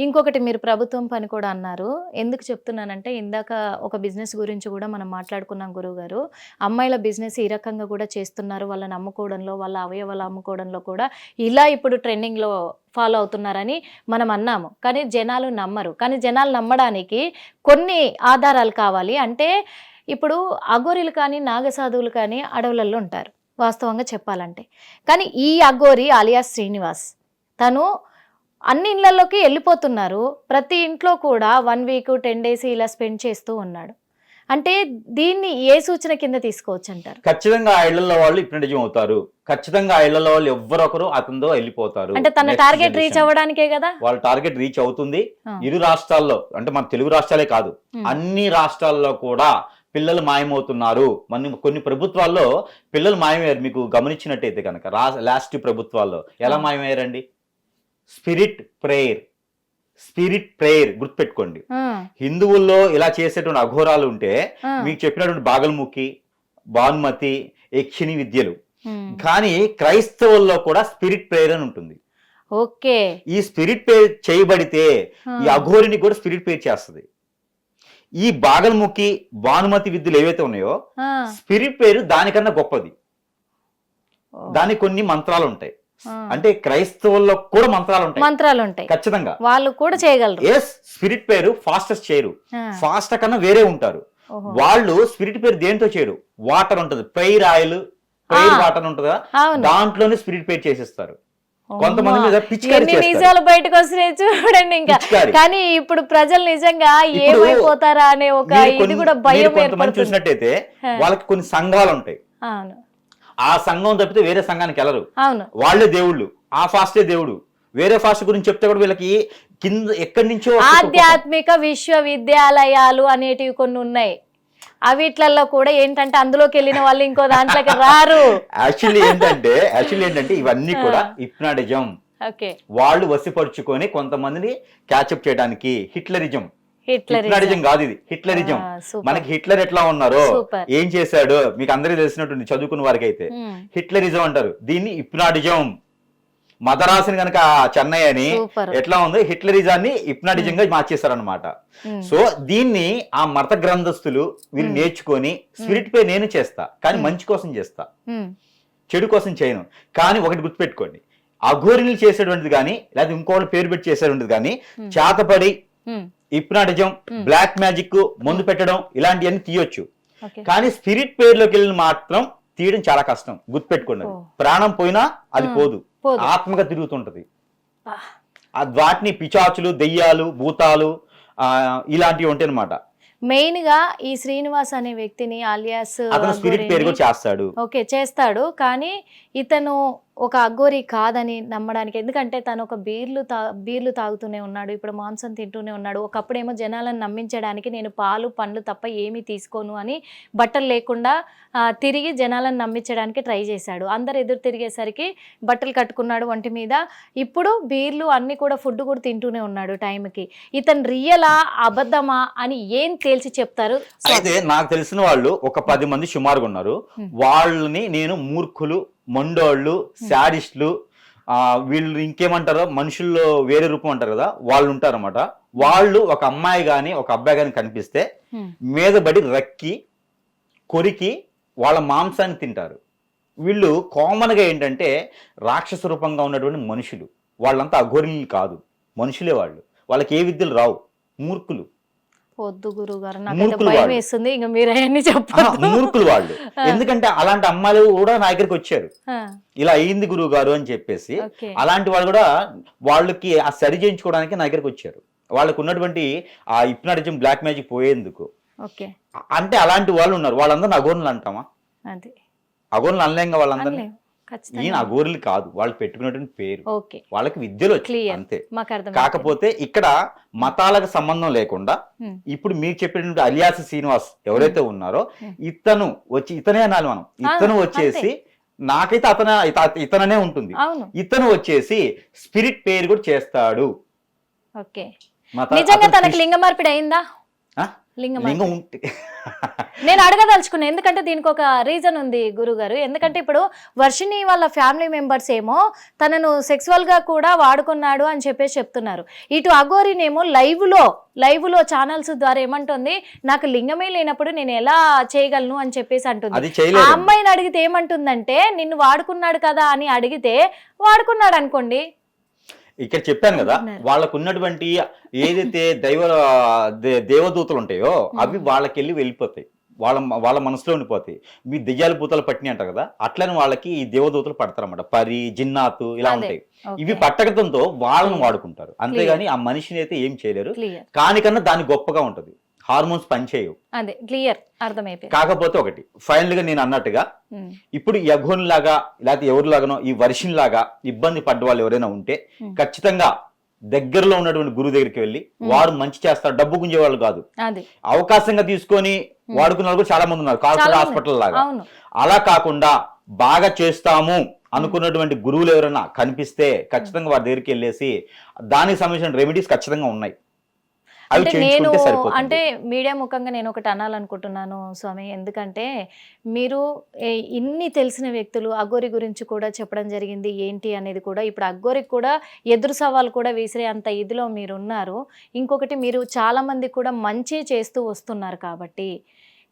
ఇంకొకటి మీరు ప్రభుత్వం పని కూడా అన్నారు. ఎందుకు చెప్తున్నానంటే ఇందాక ఒక బిజినెస్ గురించి కూడా మనం మాట్లాడుకున్నాం గురువుగారు. అమ్మాయిల బిజినెస్ ఈ రకంగా కూడా చేస్తున్నారు. వాళ్ళని అమ్ముకోవడంలో, వాళ్ళ అవయవాలు అమ్ముకోవడంలో కూడా ఇలా ఇప్పుడు ట్రెండింగ్‌లో ఫాలో అవుతున్నారని మనం అన్నాము. కానీ జనాలు నమ్మరు. కానీ జనాలు నమ్మడానికి కొన్ని ఆధారాలు కావాలి. అంటే ఇప్పుడు అఘోరీలు కానీ, నాగసాధువులు కానీ అడవులలో ఉంటారు వాస్తవంగా చెప్పాలంటే. కానీ ఈ అఘోరి ఆలియాస్ శ్రీనివాస్ తను అన్ని ఇళ్లలోకి వెళ్ళిపోతున్నారు. ప్రతి ఇంట్లో కూడా 1 వీక్ 10 డేస్ ఇలా స్పెండ్ చేస్తూ ఉన్నాడు. అంటే దీన్ని ఏ సూచన కింద తీసుకోవచ్చు అంటారు? ఖచ్చితంగా ఆ ఇళ్లలో వాళ్ళు హిప్నటిజం అవుతారు. ఖచ్చితంగా ఆ ఇళ్లలో వాళ్ళు ఎవ్వరొకరు అతనితో వెళ్ళిపోతారు. అంటే తన టార్గెట్ రీచ్ అవ్వడానికే కదా. వాళ్ళ టార్గెట్ రీచ్ అవుతుంది. ఇరు రాష్ట్రాల్లో అంటే మన తెలుగు రాష్ట్రాలే కాదు, అన్ని రాష్ట్రాల్లో కూడా పిల్లలు మాయమవుతున్నారు. కొన్ని ప్రభుత్వాల్లో పిల్లలు మాయమయ్యారు. మీకు గమనించినట్టయితే కనుక లాస్ట్ ప్రభుత్వాల్లో ఎలా మాయమయ్యారండి? స్పిరిట్ ప్రేయర్ గుర్తుపెట్టుకోండి. హిందువుల్లో ఇలా చేసేటువంటి అఘోరాలు ఉంటే మీకు చెప్పినటువంటి బాగల్ముఖి, భానుమతి, యక్షిణి విద్యలు. కానీ క్రైస్తవుల్లో కూడా స్పిరిట్ ప్రేయర్ అని ఉంటుంది. ఓకే, ఈ స్పిరిట్ ప్రేయర్ చేయబడితే ఈ అఘోరిని కూడా స్పిరిట్ ప్రేయర్ చేస్తుంది. ఈ బాగల్ముఖి, భానుమతి విద్యలు ఏవైతే ఉన్నాయో స్పిరిట్ ప్రేయర్ దానికన్నా గొప్పది. దానికి కొన్ని మంత్రాలు ఉంటాయి. అంటే క్రైస్తవుల్లో కూడా మంత్రాలు ఉంటాయి ఖచ్చితంగా. వాళ్ళు కూడా చేయగలరు. ఎస్, స్పిరిట్ పేరు ఫాస్టెస్ట్ చేయరు. ఫాస్ట్ కన్నా వేరే ఉంటారు వాళ్ళు. స్పిరిట్ పేరు దేంతో చేయరు, వాటర్ ఉంటది, ప్రేయర్ ఆయిల్, ప్రేయర్ వాటర్ ఉంటది కదా, దాంట్లోనే స్పిరిట్ పేరు చేసేస్తారు. కొంతమంది మీద నిజాలు బయటకు వస్తున్నాయి చూడండి. ఇంకా కానీ ఇప్పుడు ప్రజలు నిజంగా ఏమైపోతారా అనే ఒక ఇది కూడా భయం ఏర్పడుతుంది. చూసినట్టయితే వాళ్ళకి కొన్ని సంఘాలు ఉంటాయి. ఆ సంఘం తప్పితే వేరే సంఘానికి వెళ్ళరు. వాళ్ళే దేవుళ్ళు, ఆ ఫాస్టే దేవుడు. వేరే ఫాస్ట్ గురించి చెప్తే కూడా వీళ్ళకి కింద ఎక్కడి నుంచో ఆధ్యాత్మిక విశ్వవిద్యాలయాలు అనేటివి కొన్ని ఉన్నాయి. అవిట్లలో కూడా ఏంటంటే అందులోకి వెళ్ళిన వాళ్ళు ఇంకో దాంట్లోకి రారు. యాక్చువల్లీ ఏంటంటే ఇవన్నీ కూడా హిప్నాటిజం. వాళ్ళు వసిపరుచుకొని కొంతమందిని క్యాచప్ చేయడానికి. హిట్లరిజం కాదు ఇది, హిట్లరిజం. మనకి హిట్లర్ ఎట్లా ఉన్నారో, ఏం చేశాడో మీకు అందరికీ తెలిసినట్టుంది చదువుకున్న వారికి అయితే. హిట్లరిజం అంటారు దీన్ని. హిప్నాటిజం మదరాసిని కనుక చెన్నై అని ఎట్లా ఉంది, హిట్లరిజాన్ని హిప్నాటిజం గా మార్చేశారనమాట. సో దీన్ని ఆ మత గ్రంథస్తులు వీళ్ళు నేర్చుకొని స్పిరిట్ పే నేను చేస్తా, కానీ మంచి కోసం చేస్తా, చెడు కోసం చేయను. కానీ ఒకటి గుర్తుపెట్టుకోండి, అఘోరిని చేసేటువంటిది కానీ లేదా ఇంకోటి పేరు పెట్టి చేసేటువంటిది కానీ చేతపడి హిప్నాటిజం, బ్లాక్ మ్యాజిక్, మందు పెట్టడం ఇలాంటివన్నీ తీయొచ్చు. కానీ స్పిరిట్ పేరులోకి వెళ్ళిన మాత్రం తీయడం చాలా కష్టం. గుర్తుపెట్టుకోండి, ప్రాణం పోయినా అది పోదు, ఆత్మగా తిరుగుతుంటది. వాటిని పిచాచులు, దెయ్యాలు, భూతాలు ఇలాంటివి ఉంటాయి అనమాట. మెయిన్ గా ఈ శ్రీనివాస్ అనే వ్యక్తిని ఆలియాస్ స్పిరిట్ పేరు కూడా చేస్తాడు. ఓకే, చేస్తాడు. కానీ ఇతను ఒక అఘోరి కాదని నమ్మడానికి, ఎందుకంటే తను ఒక బీర్లు తాగుతూనే ఉన్నాడు, ఇప్పుడు మాంసం తింటూనే ఉన్నాడు. ఒకప్పుడేమో జనాలను నమ్మించడానికి నేను పాలు పండ్లు తప్ప ఏమీ తీసుకోను అని బట్టలు లేకుండా తిరిగి జనాలను నమ్మించడానికి ట్రై చేశాడు. అందరు ఎదురు తిరిగేసరికి బట్టలు కట్టుకున్నాడు ఒంటి మీద. ఇప్పుడు బీర్లు అన్ని కూడా ఫుడ్ కూడా తింటూనే ఉన్నాడు టైంకి. ఇతను రియలా అబద్ధమా అని ఏం తేల్చి చెప్తారు? అయితే నాకు తెలిసిన వాళ్ళు ఒక 10 మంది సుమారుగా ఉన్నారు. వాళ్ళని నేను మూర్ఖులు, మొండోళ్ళు, శాడిస్టులు, వీళ్ళు ఇంకేమంటారో మనుషుల్లో వేరే రూపం అంటారు కదా, వాళ్ళు ఉంటారన్నమాట. వాళ్ళు ఒక అమ్మాయి గాని ఒక అబ్బాయి గాని కనిపిస్తే మీదబడి రక్కి కొరికి వాళ్ళ మాంసాన్ని తింటారు. వీళ్ళు కామన్ గా ఏంటంటే రాక్షస రూపంగా ఉన్నటువంటి మనుషులు. వాళ్ళంతా అఘోరీలు కాదు, మనుషులే వాళ్ళు. వాళ్ళకి ఏ విద్యలు రావు, మూర్ఖులు. మూర్ఖులు వాళ్ళు. ఎందుకంటే అలాంటి అమ్మాయిలు కూడా నా దగ్గరికి వచ్చారు, ఇలా అయింది గురువు గారు అని చెప్పేసి. అలాంటి వాళ్ళు కూడా వాళ్ళకి ఆ సరి చేయించుకోవడానికి నా దగ్గరికి వచ్చారు. వాళ్ళకు ఉన్నటువంటి ఆ హిప్నాటిజం, బ్లాక్ మ్యాజిక్ పోయేందుకు. అంటే అలాంటి వాళ్ళు ఉన్నారు. వాళ్ళందరూ అఘోరులు అంటామా? అఘోరులు అనలేంగా వాళ్ళందరినీ. ఈయన అఘోరులు కాదు, వాళ్ళు పెట్టుకున్నటువంటి పేరు. వాళ్ళకి విద్యలు వచ్చి అంతే. కాకపోతే ఇక్కడ మతాలకు సంబంధం లేకుండా ఇప్పుడు మీరు చెప్పినటువంటి ఆలియాస్ శ్రీనివాస్ ఎవరైతే ఉన్నారో ఇతను వచ్చి, ఇతనే అనాలి మనం, ఇతను వచ్చేసి నాకైతే ఇతననే ఉంటుంది. ఇతను వచ్చేసి స్పిరిట్ పేరు కూడా చేస్తాడు. నిజంగా తనకి లింగ మార్పిడి అయిందా? లింగం లింగం ఉంటే నేను అడగదలుచుకున్నా, ఎందుకంటే దీనికి ఒక రీజన్ ఉంది గురుగారు. ఎందుకంటే ఇప్పుడు వర్షిని వాళ్ళ ఫ్యామిలీ మెంబర్స్ ఏమో తనను సెక్సువల్ గా కూడా వాడుకున్నాడు అని చెప్పేసి చెప్తున్నారు. ఇటు అఘోరినేమో లైవ్ లో ఛానల్స్ ద్వారా ఏమంటుంది, నాకు లింగమే లేనప్పుడు నేను ఎలా చేయగలను అని చెప్పేసి అంటుంది. ఆ అమ్మాయిని అడిగితే ఏమంటుందంటే, నిన్ను వాడుకున్నాడు కదా అని అడిగితే వాడుకున్నాడు అనుకోండి. ఇక్కడ చెప్పాను కదా, వాళ్ళకు ఉన్నటువంటి ఏదైతే దేవదూతలు ఉంటాయో అవి వాళ్ళకెళ్ళి వెళ్ళిపోతాయి, వాళ్ళ మనసులో ఉండిపోతాయి. మీ దెయ్యాలు భూతాలు పట్టినాయి అంటారు కదా, అట్లని వాళ్ళకి ఈ దేవదూతలు పడతారన్నమాట. పరి, జిన్నాతు ఇలా ఉంటాయి. ఇవి పట్టకడంతో వాళ్ళని వాడుకుంటారు, అంతేగాని ఆ మనిషిని అయితే ఏం చేయలేరు. కానికన్నా దాని గొప్పగా ఉంటది, హార్మోన్స్ పనిచేయవు. అదే క్లియర్ అర్థమైపోయింది. కాకపోతే ఒకటి ఫైనల్ గా నేను అన్నట్టుగా, ఇప్పుడు ఈ అఘోన్ లాగా లేకపోతే ఎవరిలాగానో ఈ వర్షిన్ లాగా ఇబ్బంది పడ్డ వాళ్ళు ఎవరైనా ఉంటే ఖచ్చితంగా దగ్గరలో ఉన్నటువంటి గురువు దగ్గరికి వెళ్ళి వాడు మంచి చేస్తారు, డబ్బు గుంజే వాళ్ళు కాదు. అవకాశంగా తీసుకొని వాడుకున్న వాళ్ళు కూడా చాలా మంది ఉన్నారు, కార్పొరేట్ హాస్పిటల్ లాగా. అలా కాకుండా బాగా చేస్తాము అనుకున్నటువంటి గురువులు ఎవరైనా కనిపిస్తే ఖచ్చితంగా వారి దగ్గరికి వెళ్ళేసి దానికి సంబంధించిన రెమెడీస్ ఖచ్చితంగా ఉన్నాయి. అంటే మీడియా ముఖంగా నేను ఒకటి అనాలనుకుంటున్నాను స్వామి, ఎందుకంటే మీరు ఇన్ని తెలిసిన వ్యక్తులు అఘోరి గురించి కూడా చెప్పడం జరిగింది ఏంటి అనేది కూడా. ఇప్పుడు అఘోరికి కూడా ఎదురు సవాలు కూడా విసిరే అంత ఇదిలో మీరు ఉన్నారు. ఇంకొకటి మీరు చాలా మంది కూడా మంచి చేస్తూ వస్తున్నారు కాబట్టి,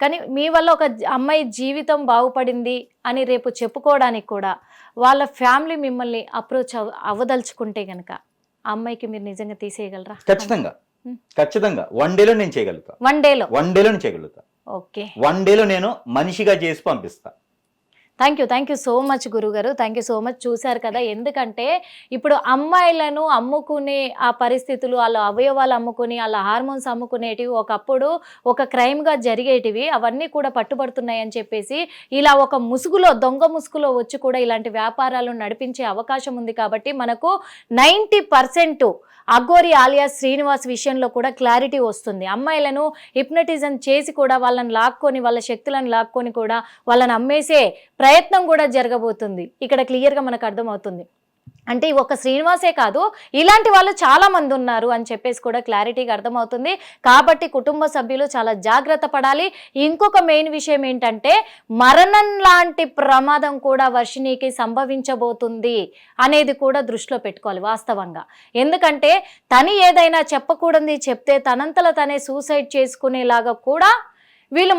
కానీ మీ వల్ల ఒక అమ్మాయి జీవితం బాగుపడింది అని రేపు చెప్పుకోవడానికి కూడా వాళ్ళ ఫ్యామిలీ మిమ్మల్ని అప్రోచ్ అవ్వదలుచుకుంటే కనుక ఆ అమ్మాయికి మీరు నిజంగా తీసేయగలరా? ఖచ్చితంగా 1 డేలో నేను చేయగలుగుతా. 1 డేలో నేను చేయగలుగుతా. ఓకే, 1 డేలో నేను మనిషిగా చేసి పంపిస్తా. థ్యాంక్ యూ సో మచ్ గురుగారు, థ్యాంక్ యూ సో మచ్. చూశారు కదా, ఎందుకంటే ఇప్పుడు అమ్మాయిలను అమ్ముకునే ఆ పరిస్థితులు, వాళ్ళ అవయవాలు అమ్ముకుని వాళ్ళ హార్మోన్స్ అమ్ముకునేటివి ఒకప్పుడు ఒక క్రైమ్గా జరిగేటివి, అవన్నీ కూడా పట్టుబడుతున్నాయి అని చెప్పేసి ఇలా ఒక దొంగ ముసుగులో వచ్చి కూడా ఇలాంటి వ్యాపారాలు నడిపించే అవకాశం ఉంది. కాబట్టి మనకు 90% అఘోరి ఆలియాస్ శ్రీనివాస్ విషయంలో కూడా క్లారిటీ వస్తుంది. అమ్మాయిలను హిప్నటిజం చేసి కూడా వాళ్ళని లాక్కొని, వాళ్ళ శక్తులను లాక్కొని కూడా వాళ్ళని అమ్మేసే ప్రయత్నం కూడా జరగబోతుంది. ఇక్కడ క్లియర్గా మనకు అర్థమవుతుంది. అంటే ఒక శ్రీనివాసే కాదు, ఇలాంటి వాళ్ళు చాలా మంది ఉన్నారు అని చెప్పేసి కూడా క్లారిటీగా అర్థమవుతుంది. కాబట్టి కుటుంబ సభ్యులు చాలా జాగ్రత్త పడాలి. ఇంకొక మెయిన్ విషయం ఏంటంటే, మరణం లాంటి ప్రమాదం కూడా వర్షినికి సంభవించబోతుంది అనేది కూడా దృష్టిలో పెట్టుకోవాలి వాస్తవంగా. ఎందుకంటే తను ఏదైనా చెప్పకూడదు చెప్తే తనంతల తనే సూసైడ్ చేసుకునేలాగా కూడా వీళ్ళు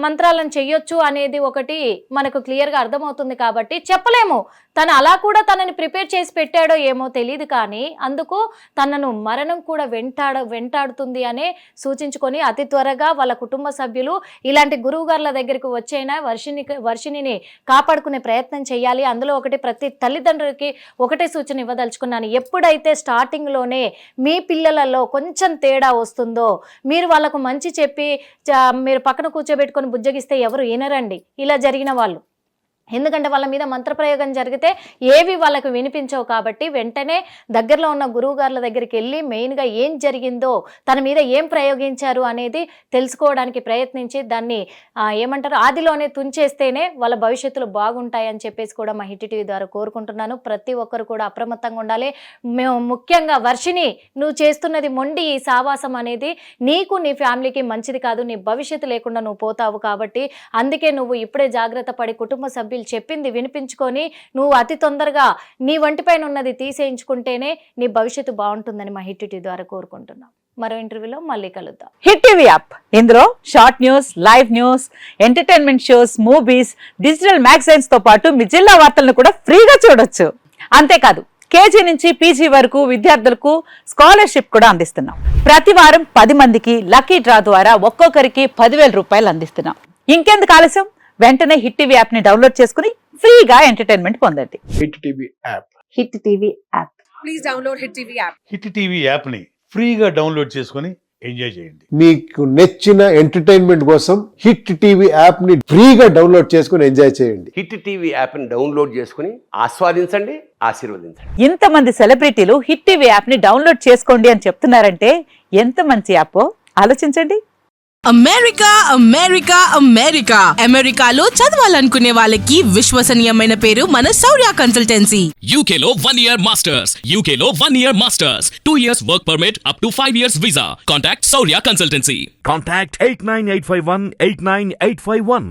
మంత్రాలను చెయ్యొచ్చు అనేది ఒకటి మనకు క్లియర్గా అర్థమవుతుంది. కాబట్టి చెప్పలేము, తను అలా కూడా తనని ప్రిపేర్ చేసి పెట్టాడో ఏమో తెలియదు, కానీ అందుకు తనను మరణం కూడా వెంటాడుతుంది అనే సూచించుకొని అతి త్వరగా వాళ్ళ కుటుంబ సభ్యులు ఇలాంటి గురువు గారుల దగ్గరికి వచ్చైనా వర్షినిని కాపాడుకునే ప్రయత్నం చేయాలి. అందులో ఒకటి ప్రతి తల్లిదండ్రులకి ఒకటే సూచన ఇవ్వదలుచుకున్నాను. ఎప్పుడైతే స్టార్టింగ్లోనే మీ పిల్లలలో కొంచెం తేడా వస్తుందో, మీరు వాళ్ళకు మంచి చెప్పి మీరు పక్కన కూర్చోబెట్టుకొని బుజ్జగిస్తే ఎవరు వినరండి ఇలా జరిగిన వాళ్ళు. ఎందుకంటే వాళ్ళ మీద మంత్రప్రయోగం జరిగితే ఏవి వాళ్ళకు వినిపించవు. కాబట్టి వెంటనే దగ్గరలో ఉన్న గురువు గారుల దగ్గరికి వెళ్ళి మెయిన్గా ఏం జరిగిందో, తన మీద ఏం ప్రయోగించారు అనేది తెలుసుకోవడానికి ప్రయత్నించి దాన్ని ఏమంటారు ఆదిలోనే తుంచేస్తేనే వాళ్ళ భవిష్యత్తులు బాగుంటాయని చెప్పేసి కూడా మా హిట్ టీవీ ద్వారా కోరుకుంటున్నాను. ప్రతి ఒక్కరు కూడా అప్రమత్తంగా ఉండాలి. మేము ముఖ్యంగా వర్షిని, నువ్వు చేస్తున్నది మొండి ఈ సావాసం అనేది నీకు నీ ఫ్యామిలీకి మంచిది కాదు, నీ భవిష్యత్తు లేకుండా నువ్వు పోతావు. కాబట్టి అందుకే నువ్వు ఇప్పుడే జాగ్రత్త పడి కుటుంబ సభ్యులు చెప్పింది వినిపించుకొని నువ్వు అతి తొందరగా నీ వంటిపైన ఉన్నది తీసేయించుకుంటేనే నీ భవిష్యత్తు బాగుంటుందని మా హిట్ టీవీ ద్వారా కోరుకుంటున్నాం. మరో ఇంటర్వ్యూలో మళ్ళీ కలుద్దాం. హిట్ టీవీ యాప్, ఇందులో short news, live news, entertainment shows, movies, digital magazines తో పాటు మీ జిల్లా వార్తలను కూడా ఫ్రీగా చూడొచ్చు. అంతేకాదు కేజీ నుంచి పీజీ వరకు విద్యార్థులకు స్కాలర్షిప్ కూడా అందిస్తున్నాం. ప్రతి వారం 10 మందికి లక్కీ డ్రా ద్వారా ఒక్కొక్కరికి 10,000 రూపాయలు అందిస్తున్నాం. ఇంకెందుకు ఆలస్యం, వెంటనే హిట్ టీవీ యాప్ ని డౌన్లోడ్ చేసుకుని ఫ్రీగా ఎంటర్టైన్మెంట్ పొందండి. Hit TV app. Hit TV app. Please download hit TV app. Hit TV app ని ఫ్రీగా డౌన్లోడ్ చేసుకుని ఎంజాయ్ చేయండి. మీకు నచ్చిన ఎంటర్టైన్మెంట్ కోసం హిట్ టీవీ యాప్ ని ఫ్రీగా డౌన్లోడ్ చేసుకుని ఎంజాయ్ చేయండి. హిట్ టీవీ యాప్ ని డౌన్లోడ్ చేసుకుని ఆస్వాదించండి, ఆశీర్వదించండి. ఇంతమంది సెలబ్రిటీలు హిట్ టీవీ యాప్ ని డౌన్లోడ్ చేసుకోండి అని చెప్తున్నారంటే ఎంత మంచి యాప్ ఆలోచించండి. అమెరికా అమెరికా అమెరికా అమెరికాలో చదవాలనుకునే వాళ్ళకి విశ్వసనీయమైన పేరు మన శౌర్య కన్సల్టెన్సీ. UK లో 1 year masters. UK లో 1 year masters. 2 years work permit up to 5 years visa. Contact Saurya Consultancy. Contact 89851 89851.